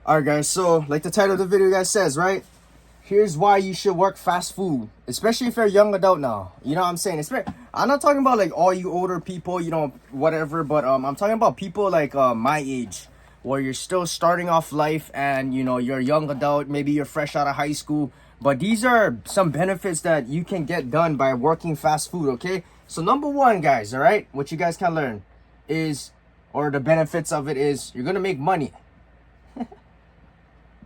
Alright guys, so like the title of the video guys says, right? Here's why you should work fast food, especially if you're a young adult now. You know what I'm saying? I'm not talking about like all you older people, you know, whatever, but I'm talking about people like my age, where you're still starting off life and you know you're a young adult, maybe you're fresh out of high school. But these are some benefits that you can get done by working fast food, okay? So number one, guys, all right, what you guys can learn is, or the benefits of it is, you're gonna make money.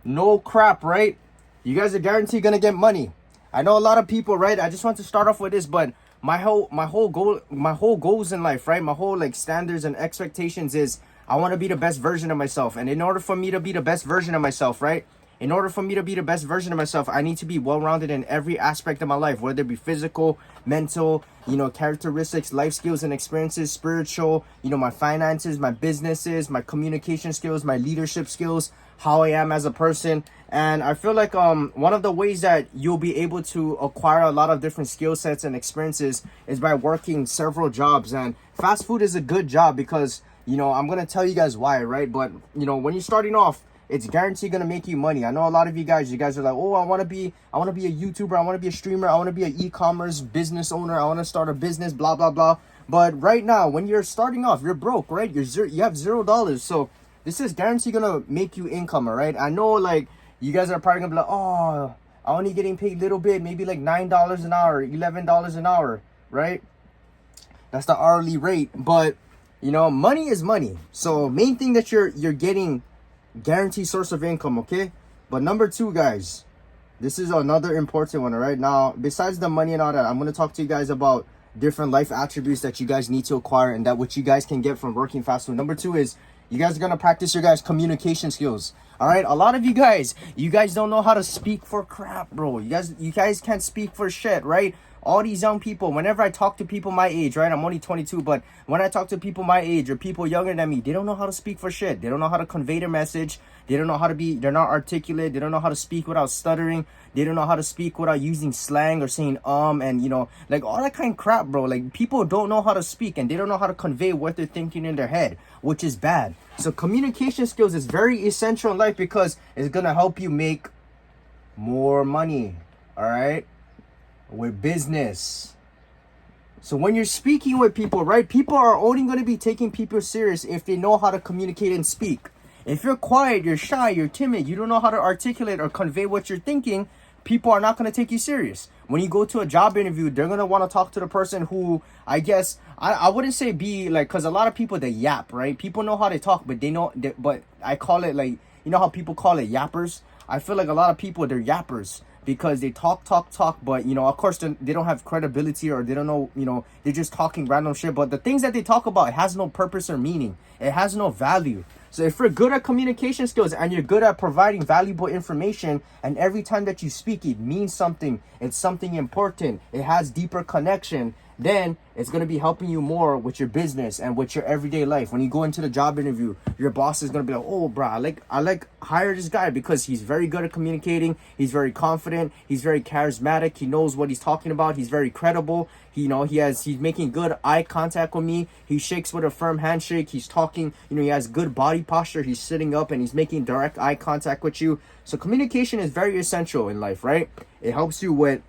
No crap, right? You guys are guaranteed gonna get money. I know a lot of people, right? I just want to start off with this, but my whole goals in life, right? My whole like standards and expectations is I want to be the best version of myself. And in order for me to be the best version of myself, right? In order for me to be the best version of myself, I need to be well-rounded in every aspect of my life, whether it be physical, mental, you know, characteristics, life skills and experiences, spiritual, you know, my finances, my businesses, my communication skills, my leadership skills, how I am as a person. And I feel like one of the ways that you'll be able to acquire a lot of different skill sets and experiences is by working several jobs. And fast food is a good job because, you know, I'm going to tell you guys why, right? But, you know, when you're starting off, it's guaranteed going to make you money. I know a lot of you guys are like, oh, I want to be a YouTuber. I want to be a streamer. I want to be an e-commerce business owner. I want to start a business, blah, blah, blah. But right now, when you're starting off, you're broke, right? You have $0. So this is guaranteed going to make you income, all right? I know, like, you guys are probably going to be like, oh, I'm only getting paid a little bit, maybe like $9 an hour, $11 an hour, right? That's the hourly rate. But, you know, money is money. So main thing that you're getting guaranteed source of income, okay? But number two, guys, this is another important one. All right, now besides the money and all that, I'm going to talk to you guys about different life attributes that you guys need to acquire and that what you guys can get from working fast food. Number two is you guys are going to practice your guys communication skills. All right, a lot of you guys don't know how to speak for crap, bro. You guys can't speak for shit, right? All these young people, whenever I talk to people my age, right? I'm only 22, but when I talk to people my age or people younger than me, they don't know how to speak for shit. They don't know how to convey their message. They don't know how to they're not articulate. They don't know how to speak without stuttering. They don't know how to speak without using slang or saying and, you know, like all that kind of crap, bro. Like people don't know how to speak and they don't know how to convey what they're thinking in their head, which is bad. So communication skills is very essential in life because it's going to help you make more money, all right? With business. So when you're speaking with people, right, people are only going to be taking people serious if they know how to communicate and speak. If you're quiet, you're shy, you're timid, you don't know how to articulate or convey what you're thinking, people are not going to take you serious. When you go to a job interview, they're going to want to talk to the person who, I guess, I wouldn't say be like, because a lot of people, they yap, right? People know how to talk, but but I call it like, you know how people call it yappers? I feel like a lot of people, they're yappers. Because they talk, but, you know, of course, they don't have credibility or they don't know, you know, they're just talking random shit. But the things that they talk about, it has no purpose or meaning. It has no value. So if you're good at communication skills and you're good at providing valuable information, and every time that you speak, it means something, it's something important, it has deeper connection, then it's going to be helping you more with your business and with your everyday life. When you go into the job interview, your boss is going to be like, oh, bro, I like hire this guy because he's very good at communicating. He's very confident. He's very charismatic. He knows what he's talking about. He's very credible. He's making good eye contact with me. He shakes with a firm handshake. He's talking, you know, he has good body posture. He's sitting up and he's making direct eye contact with you. So communication is very essential in life, right? It helps you with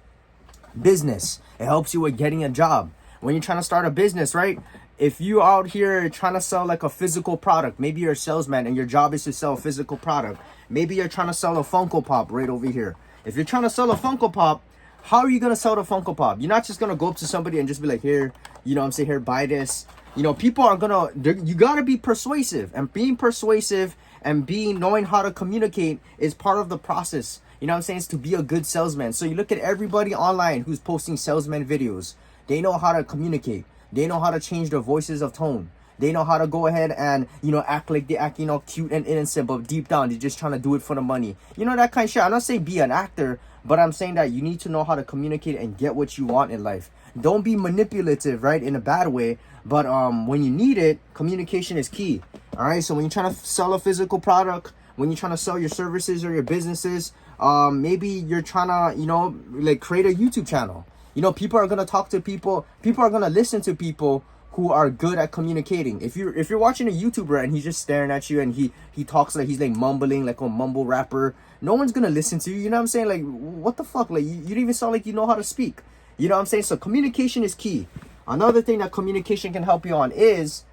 business. It helps you with getting a job. When you're trying to start a business, right? If you out here trying to sell like a physical product, maybe you're a salesman and your job is to sell a physical product. Maybe you're trying to sell a Funko Pop right over here. If you're trying to sell a Funko Pop, how are you going to sell the Funko Pop? You're not just going to go up to somebody and just be like, here, you know what I'm saying, here, buy this. You know, people are going to, you got to be persuasive. And being persuasive and knowing how to communicate is part of the process. You know what I'm saying? It's to be a good salesman. So you look at everybody online who's posting salesman videos. They know how to communicate. They know how to change their voices of tone. They know how to go ahead and, you know, act like they act, you know, cute and innocent, but deep down, they're just trying to do it for the money. You know, that kind of shit. I'm not saying be an actor, but I'm saying that you need to know how to communicate and get what you want in life. Don't be manipulative, right, in a bad way. But when you need it, communication is key. All right. So when you're trying to sell a physical product, when you're trying to sell your services or your businesses, maybe you're trying to, you know, like create a YouTube channel. You know, people are going to talk to people. People are going to listen to people who are good at communicating. If you're watching a YouTuber and he's just staring at you and he talks like he's like mumbling like a mumble rapper, no one's gonna listen to you. You know what I'm saying? Like, what the fuck? Like, you don't even sound like you know how to speak. You know what I'm saying? So communication is key. Another thing that communication can help you on is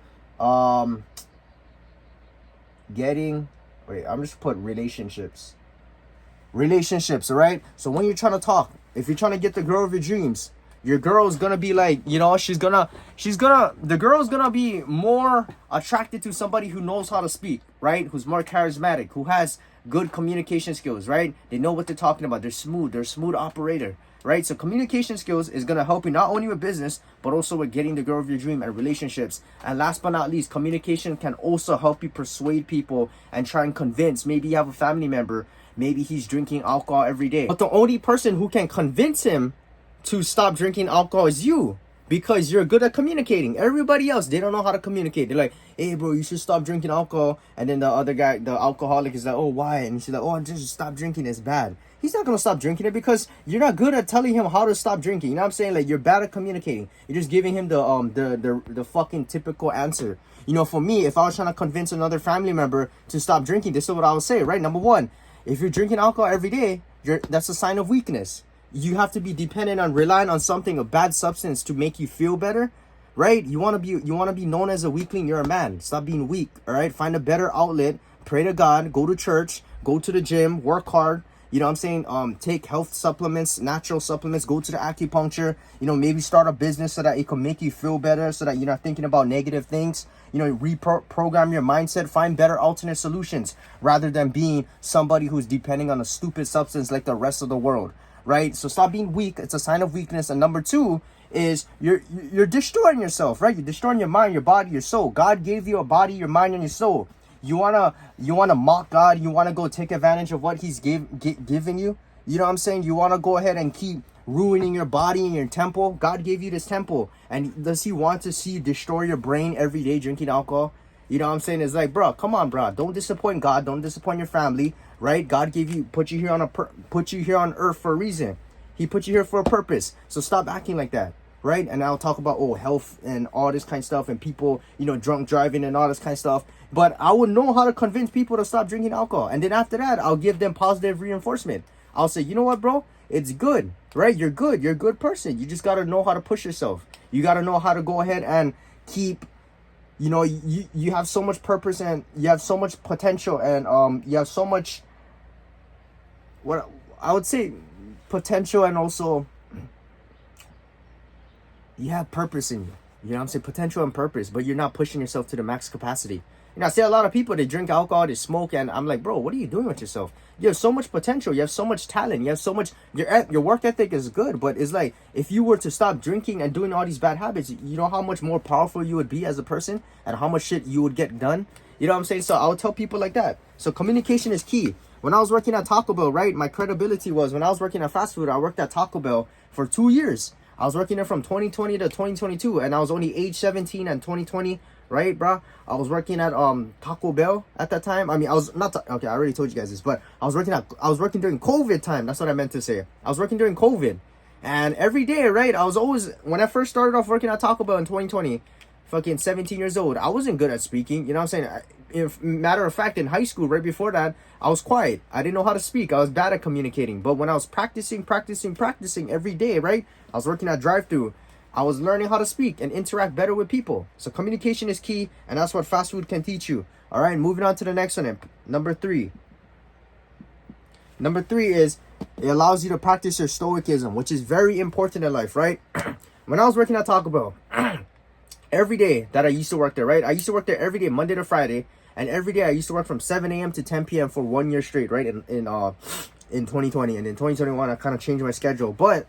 getting, wait, I'm just put relationships. Relationships, all right? So when you're trying to talk, if you're trying to get the girl of your dreams, your girl is gonna be like, you know, the girl is gonna be more attracted to somebody who knows how to speak, right? Who's more charismatic, who has good communication skills, right? They know what they're talking about. They're a smooth operator, right? So communication skills is gonna help you not only with business, but also with getting the girl of your dream and relationships. And last but not least, communication can also help you persuade people and try and convince. Maybe you have a family member, maybe he's drinking alcohol every day, but the only person who can convince him to stop drinking alcohol is you, because you're good at communicating. Everybody else, they don't know how to communicate. They're like, hey bro, you should stop drinking alcohol. And then the other guy, the alcoholic, is like, oh, why? And she's like, oh, just stop drinking, it's bad. He's not gonna stop drinking it because you're not good at telling him how to stop drinking. You know what I'm saying? Like, you're bad at communicating. You're just giving him the fucking typical answer. You know, for me, if I was trying to convince another family member to stop drinking, this is what I would say, right? Number one, if you're drinking alcohol every day, that's a sign of weakness. You have to be dependent on relying on something, a bad substance, to make you feel better, right? You want to be known as a weakling. You're a man. Stop being weak. All right, find a better outlet. Pray to God. Go to church. Go to the gym. Work hard. You know what I'm saying? Take health supplements, natural supplements. Go to the acupuncture. You know, maybe start a business so that it can make you feel better, so that you're not thinking about negative things. You know, reprogram your mindset. Find better alternate solutions rather than being somebody who's depending on a stupid substance like the rest of the world. Right? So stop being weak. It's a sign of weakness. And number two is you're destroying yourself, right? You're destroying your mind, your body, your soul. God gave you a body, your mind, and your soul. You wanna mock God. You wanna go take advantage of what He's giving you. You know what I'm saying? You wanna go ahead and keep ruining your body and your temple. God gave you this temple, and does He want to see you destroy your brain every day drinking alcohol? You know what I'm saying? It's like, bro, come on, bro. Don't disappoint God. Don't disappoint your family, right? God put you here on earth for a reason. He put you here for a purpose. So stop acting like that, right? And I'll talk about health and all this kind of stuff, and people, you know, drunk driving and all this kind of stuff. But I would know how to convince people to stop drinking alcohol, and then after that, I'll give them positive reinforcement. I'll say, you know what, bro? It's good, right? You're good. You're a good person. You just gotta know how to push yourself. You gotta know how to go ahead and keep. You know, you have so much purpose, and you have so much potential, and you have so much, what I would say, potential, and also you have purpose in you. You know what I'm saying? Potential and purpose, but you're not pushing yourself to the max capacity. You know, I see a lot of people, they drink alcohol, they smoke, and I'm like, bro, what are you doing with yourself? You have so much potential. You have so much talent. You have so much, your work ethic is good, but it's like, if you were to stop drinking and doing all these bad habits, you know how much more powerful you would be as a person and how much shit you would get done? You know what I'm saying? So I would tell people like that. So communication is key. When I was working at Taco Bell, right, my credibility was, when I was working at fast food, I worked at Taco Bell for 2 years. I was working there from 2020 to 2022, and I was only age 17 and 2020, right, bro? I was working at Taco Bell at that time. I mean, I was not okay. I already told you guys this, but I was working during COVID time. That's what I meant to say. I was working during COVID, and every day, right? I was always, when I first started off working at Taco Bell in 2020, fucking 17 years old, I wasn't good at speaking. You know what I'm saying? Matter of fact, in high school, right before that, I was quiet. I didn't know how to speak. I was bad at communicating. But when I was practicing every day, right? I was working at drive-thru. I was learning how to speak and interact better with people. So communication is key, and that's what fast food can teach you. All right, moving on to the next one. Number three. Number three is it allows you to practice your stoicism, which is very important in life, right? When I was working at Taco Bell, every day that I used to work there, right? I used to work there every day, Monday to Friday. And every day I used to work from 7 a.m. to 10 p.m. for 1 year straight, right? In 2020. And in 2021, I kind of changed my schedule. But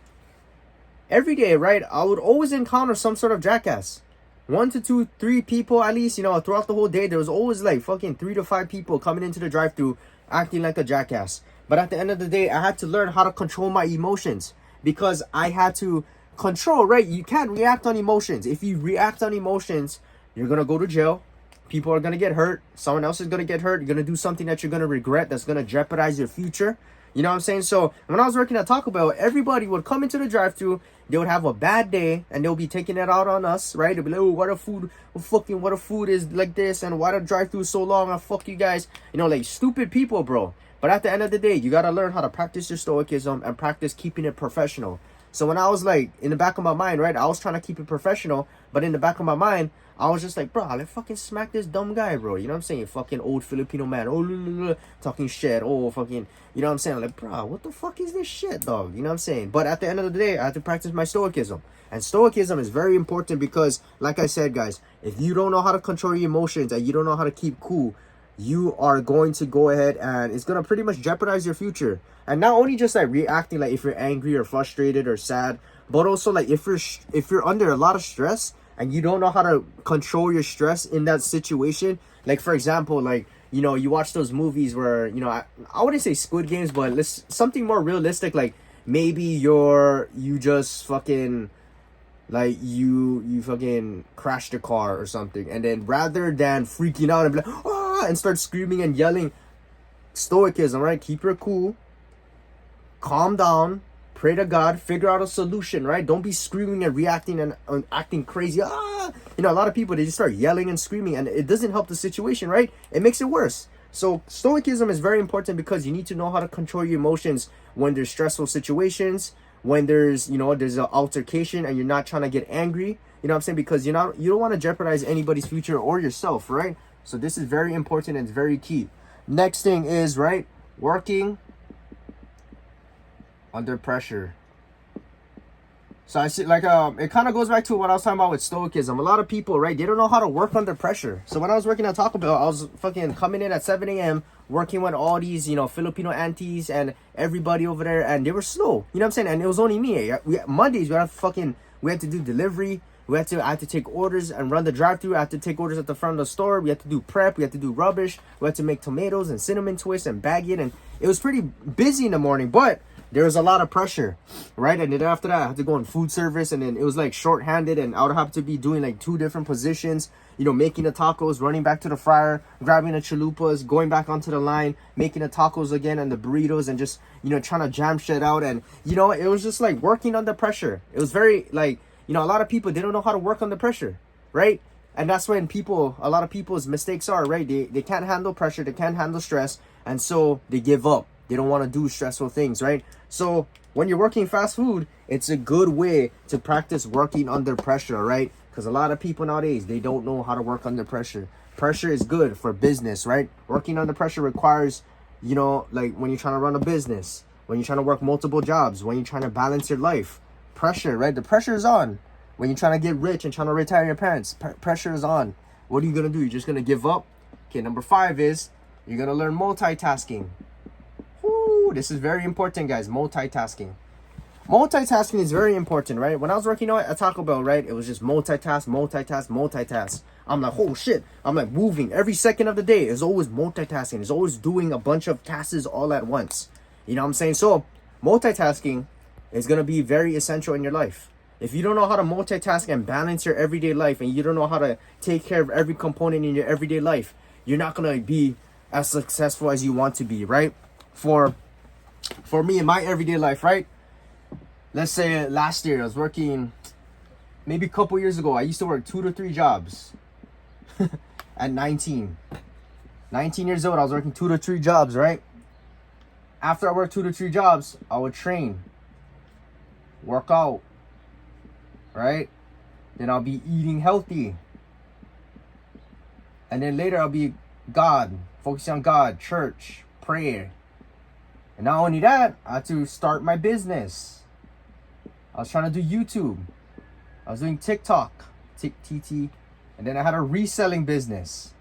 every day, right, I would always encounter some sort of jackass. 1 to 2, 3 people at least, you know, throughout the whole day. There was always like fucking 3 to 5 people coming into the drive-thru acting like a jackass. But at the end of the day, I had to learn how to control my emotions, because I had to control, right? You can't react on emotions. If you react on emotions, you're going to go to jail. People are going to get hurt. Someone else is going to get hurt. You're going to do something that you're going to regret, that's going to jeopardize your future. You know what I'm saying? So when I was working at Taco Bell, everybody would come into the drive-thru. They would have a bad day, and they'll be taking it out on us, right? They'll be like, "Oh, what a food is like this, and why the drive-thru is so long? And fuck you guys." You know, like stupid people, bro. But at the end of the day, you gotta learn how to practice your stoicism and practice keeping it professional. So when I was like in the back of my mind, right, I was trying to keep it professional, but in the back of my mind, I was just like, bro, let's fucking smack this dumb guy, bro. You know what I'm saying? Fucking old Filipino man. Oh, talking shit. Oh, fucking, you know what I'm saying? Like, bro, what the fuck is this shit, dog? You know what I'm saying? But at the end of the day, I have to practice my stoicism. And stoicism is very important because, like I said, guys, if you don't know how to control your emotions and you don't know how to keep cool, you are going to go ahead and it's going to pretty much jeopardize your future. And not only just like reacting like if you're angry or frustrated or sad, but also like if you're under a lot of stress and you don't know how to control your stress in that situation. Like, for example, like, you know, you watch those movies where, you know, I wouldn't say Squid Games, but something more realistic. Like maybe you just fucking like you fucking crashed a car or something, and then rather than freaking out and be like, ah, and start screaming and yelling, stoicism, right? Keep your cool, calm down, pray to God, figure out a solution, right? Don't be screaming and reacting and acting crazy. Ah, you know, a lot of people, they just start yelling and screaming, and it doesn't help the situation, right? It makes it worse. So stoicism is very important because you need to know how to control your emotions when there's stressful situations, when there's, you know, there's an altercation and you're not trying to get angry. You know what I'm saying? Because you don't want to jeopardize anybody's future or yourself, right? So this is very important and it's very key. Next thing is, right, working under pressure. So I see, like, it kind of goes back to what I was talking about with stoicism. A lot of people, right, they don't know how to work under pressure. So when I was working at Taco Bell, I was fucking coming in at 7 a.m., working with all these, you know, Filipino aunties and everybody over there, and they were slow. You know what I'm saying? And it was only me. Mondays, we had to do delivery. I had to take orders and run the drive-thru. I had to take orders at the front of the store. We had to do prep. We had to do rubbish. We had to make tomatoes and cinnamon twists and bag it. And it was pretty busy in the morning, but there was a lot of pressure, right? And then after that, I had to go in food service, and then it was like short-handed, and I would have to be doing like 2 different positions, you know, making the tacos, running back to the fryer, grabbing the chalupas, going back onto the line, making the tacos again and the burritos, and just, you know, trying to jam shit out. And, you know, it was just like working under pressure. It was very like, you know, a lot of people, they don't know how to work under pressure, right? And that's when a lot of people's mistakes are, right? They can't handle pressure, they can't handle stress, and so they give up. They don't want to do stressful things, right? So when you're working fast food, it's a good way to practice working under pressure, right? Because a lot of people nowadays, they don't know how to work under pressure. Pressure is good for business, right? Working under pressure requires, you know, like when you're trying to run a business, when you're trying to work multiple jobs, when you're trying to balance your life. Pressure, right? The pressure is on. When you're trying to get rich and trying to retire your parents, pressure is on. What are you going to do? You're just going to give up? Okay, number 5 is you're going to learn multitasking. This is very important, guys. Multitasking is very important, right? When I was working at Taco Bell, right, it was just multitask. I'm like, oh shit, I'm like moving every second of the day. It's always multitasking. It's always doing a bunch of tasks all at once. You know what I'm saying? So multitasking is going to be very essential in your life. If you don't know how to multitask and balance your everyday life, and you don't know how to take care of every component in your everyday life, you're not going to be as successful as you want to be, right? For me in my everyday life, right? Let's say last year I was working, maybe a couple years ago, I used to work 2 to 3 jobs at 19 years old. I was working 2 to 3 jobs, right? After I worked 2 to 3 jobs, I would train, work out, right? Then I'll be eating healthy, and then later I'll be focusing on God, church, prayer. And not only that, I had to start my business. I was trying to do YouTube. I was doing TikTok, TT, and then I had a reselling business.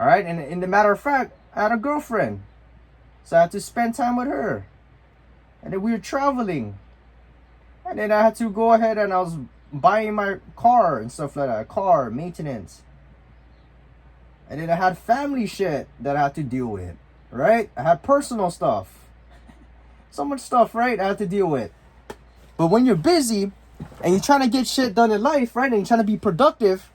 All right, and in the matter of fact, I had a girlfriend, so I had to spend time with her. And then we were traveling, and then I had to go ahead and I was buying my car and stuff like that, car maintenance. And then I had family shit that I had to deal with. Right? I had personal stuff. So much stuff, right? I had to deal with. But when you're busy and you're trying to get shit done in life, right? And you're trying to be productive,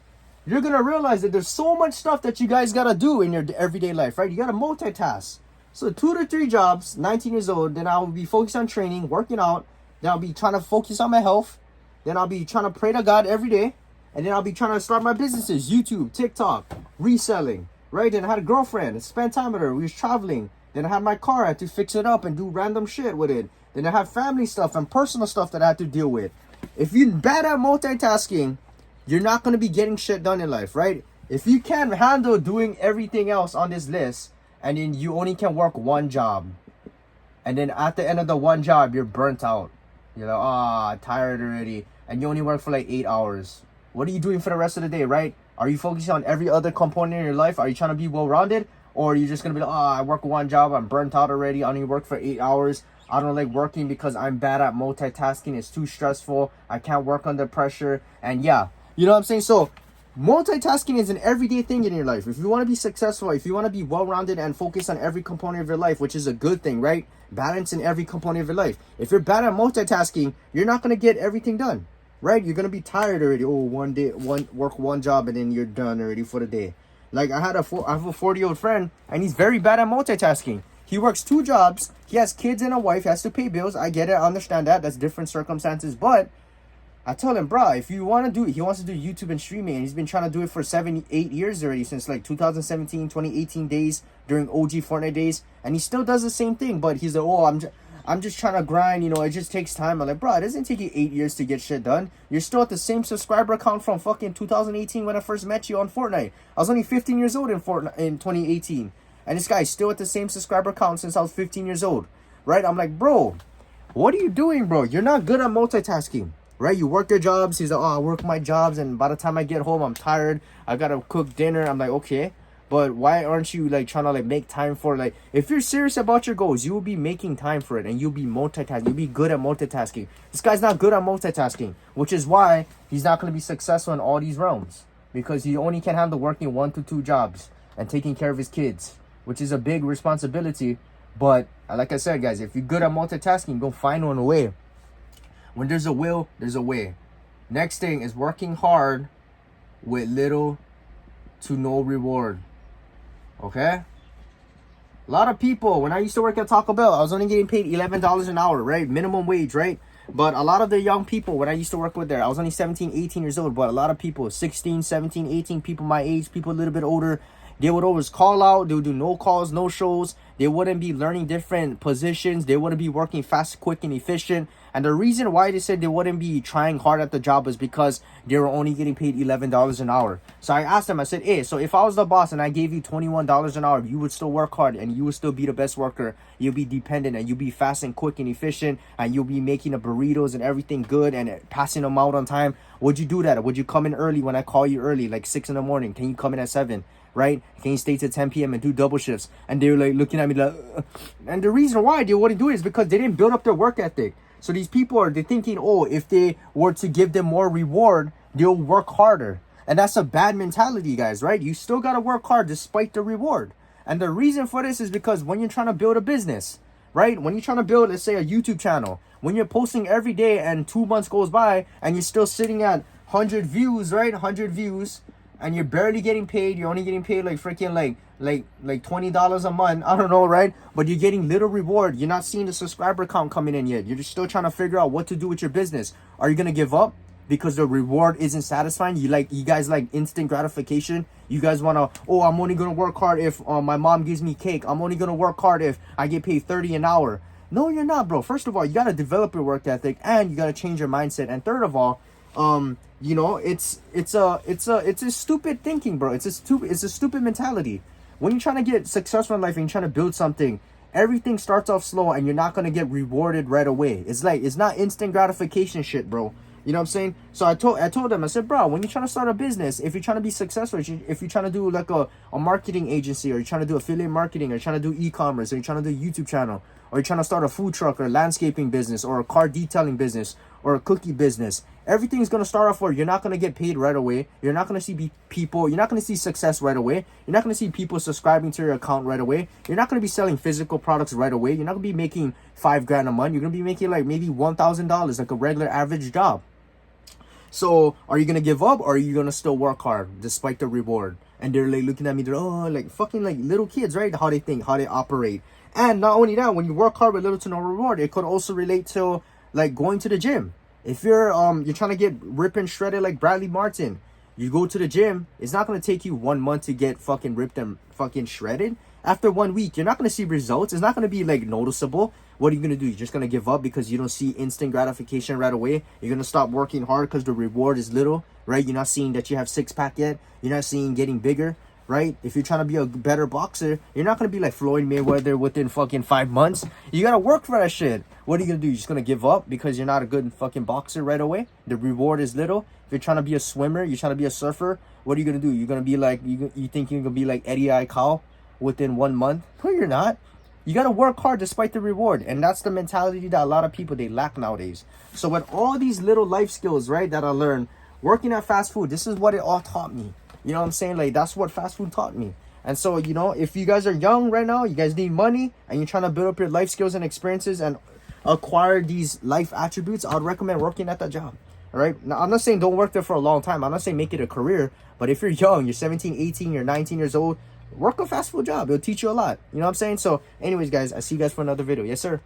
you're going to realize that there's so much stuff that you guys got to do in your everyday life, right? You got to multitask. So 2 to 3 jobs, 19 years old. Then I'll be focused on training, working out. Then I'll be trying to focus on my health. Then I'll be trying to pray to God every day. And then I'll be trying to start my businesses, YouTube, TikTok, reselling, right? Then I had a girlfriend, spent time with her. We was traveling. Then I had my car, I had to fix it up and do random shit with it. Then I have family stuff and personal stuff that I have to deal with. If you're bad at multitasking, you're not going to be getting shit done in life, right? If you can't handle doing everything else on this list, and then you only can work one job, and then at the end of the one job, you're burnt out. You're like, tired already. And you only work for like 8 hours. What are you doing for the rest of the day, right? Are you focusing on every other component in your life? Are you trying to be well-rounded? Or are you just going to be like, I work one job, I'm burnt out already, I only work for 8 hours. I don't like working because I'm bad at multitasking. It's too stressful. I can't work under pressure. And yeah, you know what I'm saying? So multitasking is an everyday thing in your life. If you want to be successful, if you want to be well-rounded and focus on every component of your life, which is a good thing, right? Balance in every component of your life. If you're bad at multitasking, you're not going to get everything done, right? You're going to be tired already. Work one job and then you're done already for the day. Like I have a 40-year-old friend and he's very bad at multitasking. He works 2 jobs. He has kids and a wife. He has to pay bills. I get it. I understand that. That's different circumstances. But I told him, bro, if you want to do it, he wants to do YouTube and streaming. And he's been trying to do it for 7-8 years already, since like 2017, 2018 days, during OG Fortnite days. And he still does the same thing. But he's like, I'm just trying to grind. You know, it just takes time. I'm like, bro, it doesn't take you 8 years to get shit done. You're still at the same subscriber count from fucking 2018 when I first met you on Fortnite. I was only 15 years old in Fortnite in 2018. And this guy's still at the same subscriber count since I was 15 years old, right? I'm like, bro, what are you doing, bro? You're not good at multitasking, right? You work your jobs. He's like, I work my jobs. And by the time I get home, I'm tired. I got to cook dinner. I'm like, okay, but why aren't you like trying to like make time for like, if you're serious about your goals, you will be making time for it and you'll be multitasking. You'll be good at multitasking. This guy's not good at multitasking, which is why he's not going to be successful in all these realms, because he only can handle working 1 to 2 jobs and taking care of his kids, which is a big responsibility. But like I said, guys, if you're good at multitasking, go find one way. When there's a will, there's a way. Next thing is working hard with little to no reward. Okay? A lot of people, when I used to work at Taco Bell, I was only getting paid $11 an hour, right? Minimum wage, right? But a lot of the young people, when I used to work with there, I was only 17, 18 years old, but a lot of people, 16, 17, 18, people my age, people a little bit older, they would always call out. They would do no calls, no shows. They wouldn't be learning different positions. They wouldn't be working fast, quick, and efficient. And the reason why they said they wouldn't be trying hard at the job is because they were only getting paid $11 an hour. So I asked them, I said, hey, so if I was the boss and I gave you $21 an hour, you would still work hard and you would still be the best worker. You'll be dependent and you'll be fast and quick and efficient and you'll be making the burritos and everything good and passing them out on time. Would you do that? Would you come in early when I call you early, like 6 in the morning? Can you come in at 7? Right? Can you stay till 10 p.m. and do double shifts? And they were like looking at me like, and the reason why they wouldn't do it is because they didn't build up their work ethic. So these people they're thinking, oh, if they were to give them more reward, they'll work harder. And that's a bad mentality, guys, right? You still got to work hard despite the reward. And the reason for this is because when you're trying to build a business, right? When you're trying to build, let's say, a YouTube channel, when you're posting every day and 2 months goes by and you're still sitting at 100 views, right? 100 views. And you're barely getting paid. You're only getting paid like freaking like $20 a month. I don't know, right? But you're getting little reward. You're not seeing the subscriber count coming in yet. You're just still trying to figure out what to do with your business. Are you gonna give up because the reward isn't satisfying? You guys like instant gratification. You guys wanna, oh, I'm only gonna work hard if my mom gives me cake. I'm only gonna work hard if I get paid $30 an hour. No, you're not, bro. First of all, you gotta develop your work ethic and you gotta change your mindset. And third of all, you know, it's a stupid thinking, bro. It's a stupid mentality. When you're trying to get successful in life and you're trying to build something, everything starts off slow and you're not going to get rewarded right away. It's not instant gratification shit, bro. You know what I'm saying? So I told them, I said, bro, when you're trying to start a business, if you're trying to be successful, if you're trying to do like a marketing agency, or you're trying to do affiliate marketing, or you're trying to do e-commerce, or you're trying to do a YouTube channel, or you're trying to start a food truck or a landscaping business or a car detailing business or a cookie business, everything's going to start off where you're not going to get paid right away. You're not going to see people. You're not going to see success right away. You're not going to see people subscribing to your account right away. You're not going to be selling physical products right away. You're not going to be making $5,000 a month. You're going to be making like maybe $1,000, like a regular average job. So are you going to give up, or are you going to still work hard despite the reward? And they're like looking at me, they're like fucking like little kids, right? How they think, how they operate. And not only that, when you work hard with little to no reward, it could also relate to like going to the gym. If you're trying to get ripped and shredded like Bradley Martin, you go to the gym, it's not going to take you 1 month to get fucking ripped and fucking shredded. After 1 week, you're not going to see results. It's not going to be like noticeable. What are you going to do? You're just going to give up because you don't see instant gratification right away. You're going to stop working hard because the reward is little, right? You're not seeing that you have six-pack yet. You're not seeing getting bigger, right? If you're trying to be a better boxer, you're not going to be like Floyd Mayweather within fucking 5 months. You got to work for that shit. What are you going to do? You're just going to give up because you're not a good fucking boxer right away? The reward is little. If you're trying to be a swimmer, you're trying to be a surfer, what are you going to do? You're going to be like, you think you're going to be like Eddie Aikau within 1 month? No, you're not. You got to work hard despite the reward. And that's the mentality that a lot of people, they lack nowadays. So with all these little life skills, right, that I learned, working at fast food, this is what it all taught me. You know what I'm saying? Like, that's what fast food taught me. And so, you know, if you guys are young right now, you guys need money, and you're trying to build up your life skills and experiences and acquire these life attributes, I would recommend working at that job. All right. Now, I'm not saying don't work there for a long time. I'm not saying make it a career. But if you're young, you're 17, 18, you're 19 years old, work a fast food job. It'll teach you a lot. You know what I'm saying? So anyways, guys, I see you guys for another video. Yes, sir.